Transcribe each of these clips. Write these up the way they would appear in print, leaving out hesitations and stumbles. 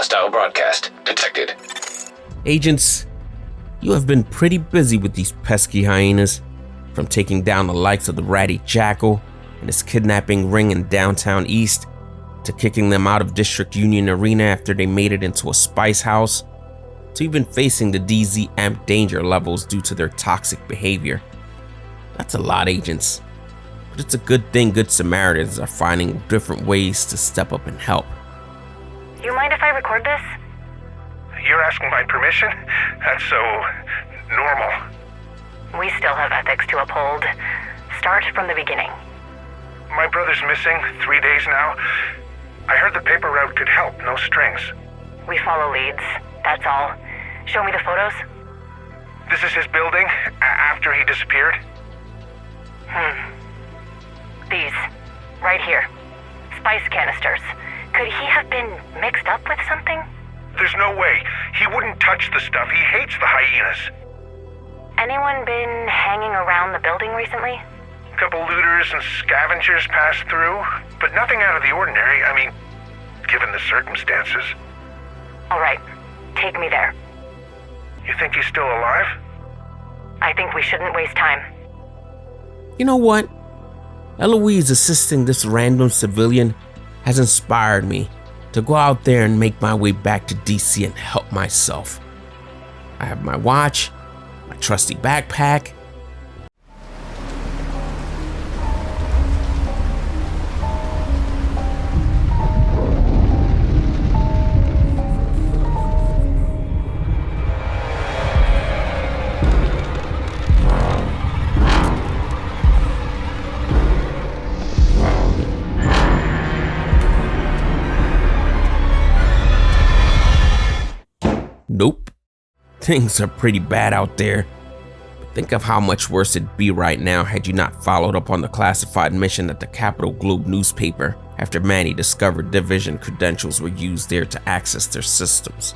Hostile broadcast detected. Agents, you have been pretty busy with these pesky hyenas, from taking down the likes of the ratty Jackal and his kidnapping ring in downtown East, to kicking them out of District Union Arena after they made it into a spice house, to even facing the DZ amp danger levels due to their toxic behavior. That's a lot, agents. But it's a good thing Good Samaritans are finding different ways to step up and help. You mind if I record this? You're asking my permission? That's so normal. We still have ethics to uphold. Start from the beginning. My brother's missing 3 days now. I heard the paper route could help, no strings. We follow leads, that's all. Show me the photos. This is his building, after he disappeared? These, right here. Spice canisters. Could he have been mixed up with something? There's no way. He wouldn't touch the stuff. He hates the hyenas. Anyone been hanging around the building recently? A couple looters and scavengers passed through, but nothing out of the ordinary. I mean, given the circumstances. All right, take me there. You think he's still alive? I think we shouldn't waste time. You know what? Eloise assisting this random civilian has inspired me to go out there and make my way back to DC and help myself. I have my watch, my trusty backpack. Nope. Things are pretty bad out there. But think of how much worse it'd be right now had you not followed up on the classified mission at the Capital Globe newspaper after Manny discovered Division credentials were used there to access their systems.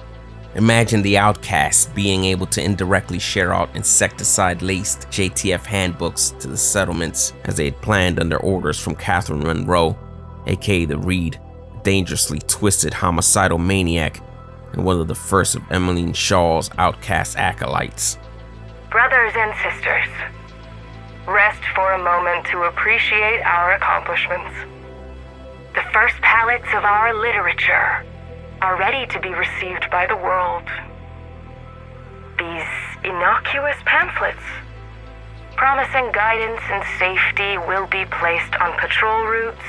Imagine the outcasts being able to indirectly share out insecticide-laced JTF handbooks to the settlements as they had planned under orders from Catherine Monroe, aka the Reed, a dangerously twisted homicidal maniac and one of the first of Emmeline Shaw's outcast acolytes. Brothers and sisters, rest for a moment to appreciate our accomplishments. The first pallets of our literature are ready to be received by the world. These innocuous pamphlets, promising guidance and safety, will be placed on patrol routes,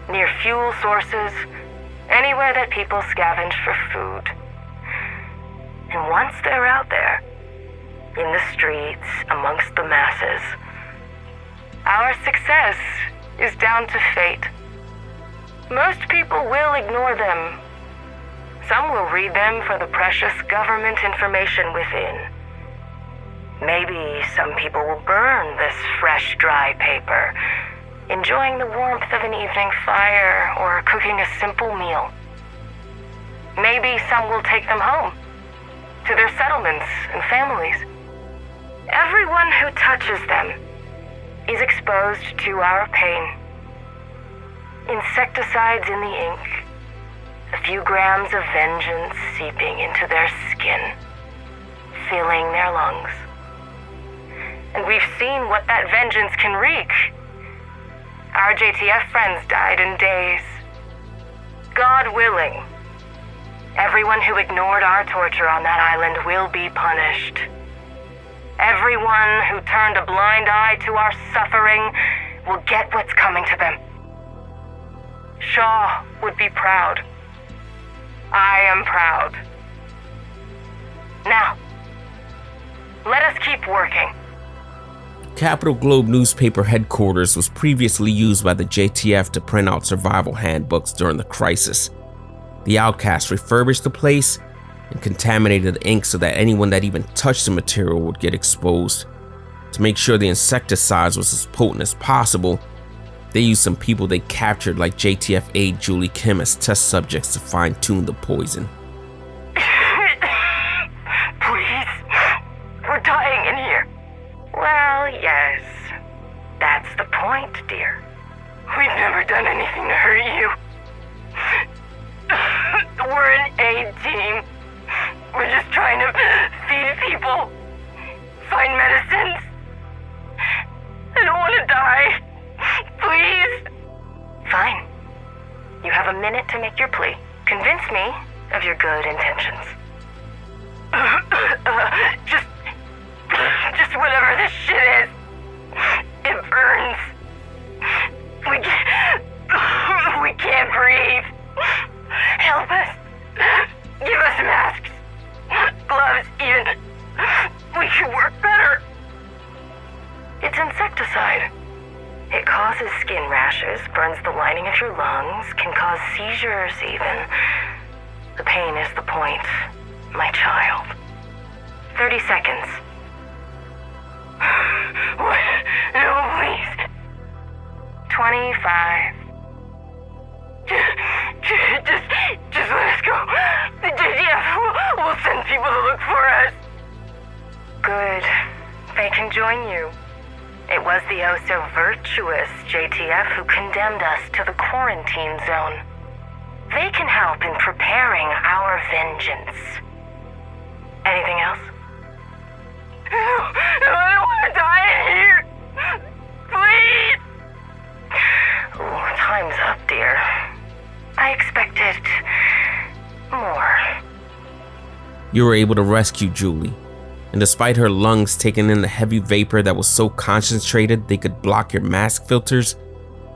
near fuel sources, anywhere that people scavenge for food. And once they're out there, in the streets, amongst the masses, our success is down to fate. Most people will ignore them. Some will read them for the precious government information within. Maybe some people will burn this fresh, dry paper, enjoying the warmth of an evening fire or cooking a simple meal. Maybe some will take them home, to their settlements and families. Everyone who touches them is exposed to our pain. Insecticides in the ink, a few grams of vengeance seeping into their skin, filling their lungs. And we've seen what that vengeance can wreak. Our JTF friends died in days. God willing, everyone who ignored our torture on that island will be punished. Everyone who turned a blind eye to our suffering will get what's coming to them. Shaw would be proud. I am proud. Now, let us keep working. Capital Globe newspaper headquarters was previously used by the JTF to print out survival handbooks during the crisis. The outcasts refurbished the place and contaminated the ink so that anyone that even touched the material would get exposed. To make sure the insecticides was as potent as possible, they used some people they captured like JTF aide Julie Kim as test subjects to fine-tune the poison. Please, we're dying in here. Well, yes. That's the point, dear. We've never done anything to hurt you. We're an aid team. We're just trying to feed people, find medicines. I don't want to die. Please. Fine. You have a minute to make your plea. Convince me of your good intentions. Just whatever this shit is. It burns. We can't breathe. Help us. Give us masks. Gloves, even. We could work better. It's insecticide. It causes skin rashes, burns the lining of your lungs, can cause seizures even. The pain is the point, my child. 30 seconds. What? No, please. 25. Just let us go. The JTF will send people to look for us. Good. They can join you. It was the oh-so-virtuous JTF who condemned us to the quarantine zone. They can help in preparing our vengeance. Anything else? No, I don't want to die in here. Please. Oh, time's up, dear. I expected more. You were able to rescue Julie, and despite her lungs taking in the heavy vapor that was so concentrated they could block your mask filters,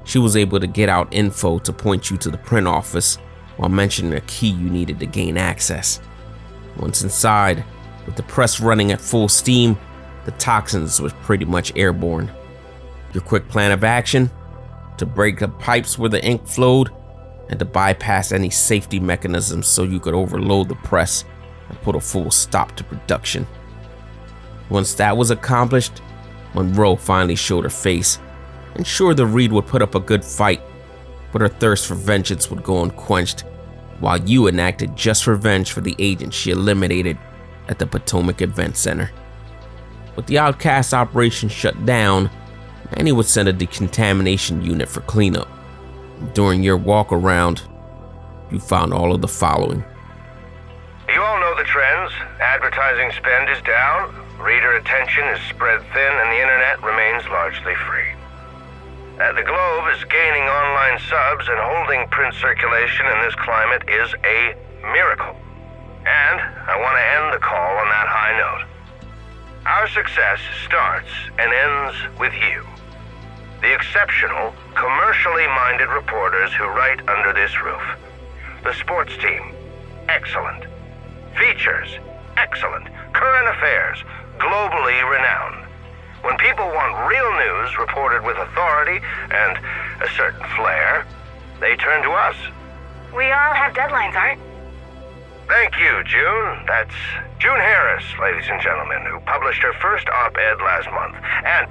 she was able to get out info to point you to the print office while mentioning a key you needed to gain access. Once inside, with the press running at full steam, the toxins was pretty much airborne. Your quick plan of action? To break the pipes where the ink flowed and to bypass any safety mechanisms so you could overload the press and put a full stop to production. Once that was accomplished, Monroe finally showed her face, and sure, the Reed would put up a good fight, but her thirst for vengeance would go unquenched, while you enacted just revenge for the agent she eliminated at the Potomac Event Center. With the Outcast operation shut down, Manny would send a decontamination unit for cleanup. During your walk around, you found all of the following. You all know the trends. Advertising spend is down, reader attention is spread thin, and the internet remains largely free. The Globe is gaining online subs, and holding print circulation in this climate is a miracle. And I want to end the call on that high note. Our success starts and ends with you. The exceptional, commercially minded reporters who write under this roof. The sports team, excellent. Features, excellent. Current affairs, globally renowned. When people want real news reported with authority and a certain flair, they turn to us. We all have deadlines, Art. Thank you, June. That's June Harris, ladies and gentlemen, who published her first op-ed last month. And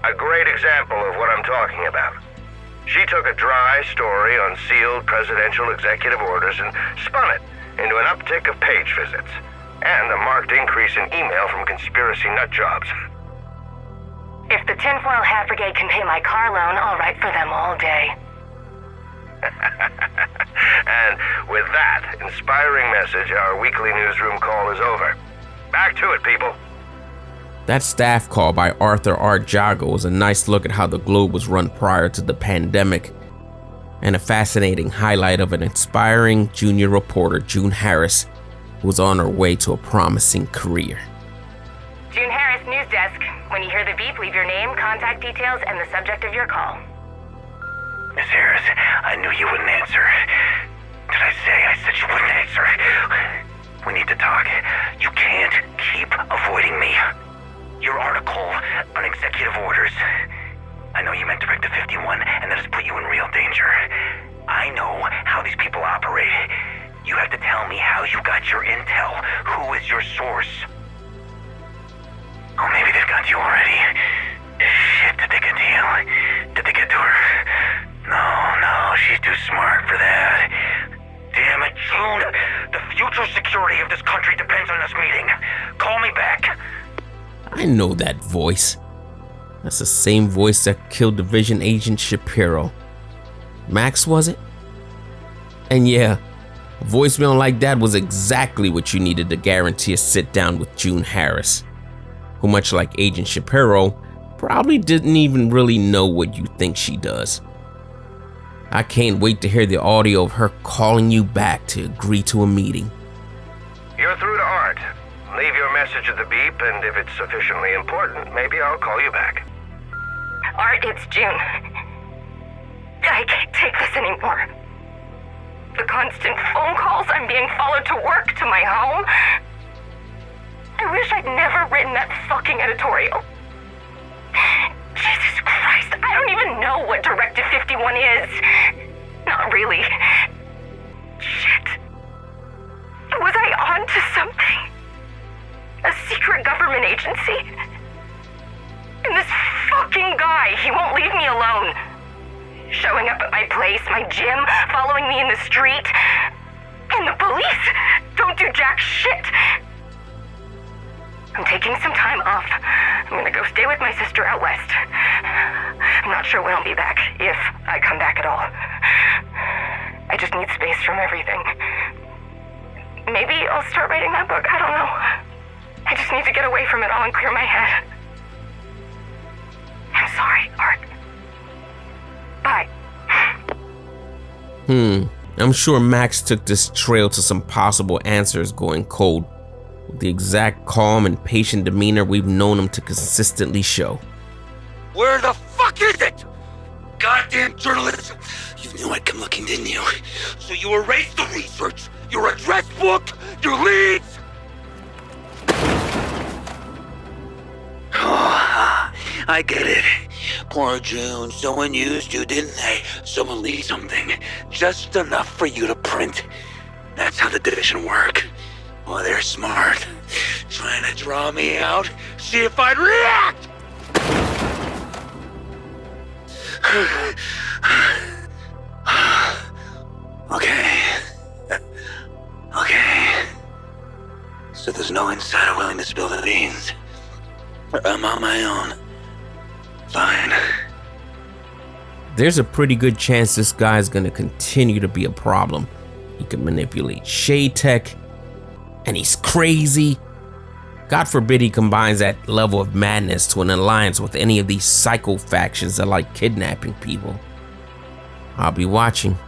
a great example of what I'm talking about. She took a dry story on sealed presidential executive orders and spun it into an uptick of page visits and a marked increase in email from conspiracy nutjobs. If the Tinfoil Hat Brigade can pay my car loan, I'll write for them all day. And with that inspiring message, our weekly newsroom call is over. Back to it, people. That staff call by Arthur R. Jago was a nice look at how the Globe was run prior to the pandemic, and a fascinating highlight of an inspiring junior reporter, June Harris, who was on her way to a promising career. June Harris, News Desk. When you hear the beep, leave your name, contact details, and the subject of your call. Miss Harris, I knew you wouldn't answer. Did I say I said you wouldn't answer? We need to talk. You can't keep avoiding me. Your article on executive orders. I know you meant Directive 51, and that has put you in real danger. I know how these people operate. You have to tell me how you got your intel. Who is your source? Oh, maybe they've got you already. Shit, did they get to you? Did they get to her? No, she's too smart for that. Damn it, June! The future security of this country depends on us meeting. Call me back. I know that voice. That's the same voice that killed Division Agent Shapiro. Max, was it? And yeah, A voicemail like that was exactly what you needed to guarantee a sit-down with June Harris, who, much like Agent Shapiro, probably didn't even really know what you think she does. I can't wait to hear the audio of her calling you back to agree to a meeting. You're through to Art. Leave your message at the beep, and if it's sufficiently important, maybe I'll call you back. Art, it's June. I can't take this anymore. The constant phone calls, I'm being followed to work, to my home. I wish I'd never written that fucking editorial. Jesus Christ, I don't even know what Directive 51 is. Not really. Shit. Was I on to something? A secret government agency? And this fucking guy, he won't leave me alone. Showing up at my place, my gym, following me in the street. And the police don't do jack shit. I'm taking some time off. I'm gonna go stay with my sister out west. I'm not sure when I'll be back, if I come back at all. I just need space from everything. Maybe I'll start writing that book, I don't know. I just need to get away from it all and clear my head. I'm sorry, Art. Bye. I'm sure Max took this trail to some possible answers going cold, with the exact calm and patient demeanor we've known him to consistently show. Where the fuck is it? Goddamn journalism! You knew I'd come looking, didn't you? So you erased the research, your address book, your leads! Oh, I get it. Poor June, someone used you, didn't they? Someone leaked something, just enough for you to print. That's how the division work. Oh, they're smart. Trying to draw me out, see if I'd react! Okay. So there's no insider willing to spill the beans. I'm on my own. Fine. There's a pretty good chance this guy's gonna continue to be a problem. He can manipulate shade tech, and he's crazy. God forbid he combines that level of madness to an alliance with any of these psycho factions that like kidnapping people. I'll be watching.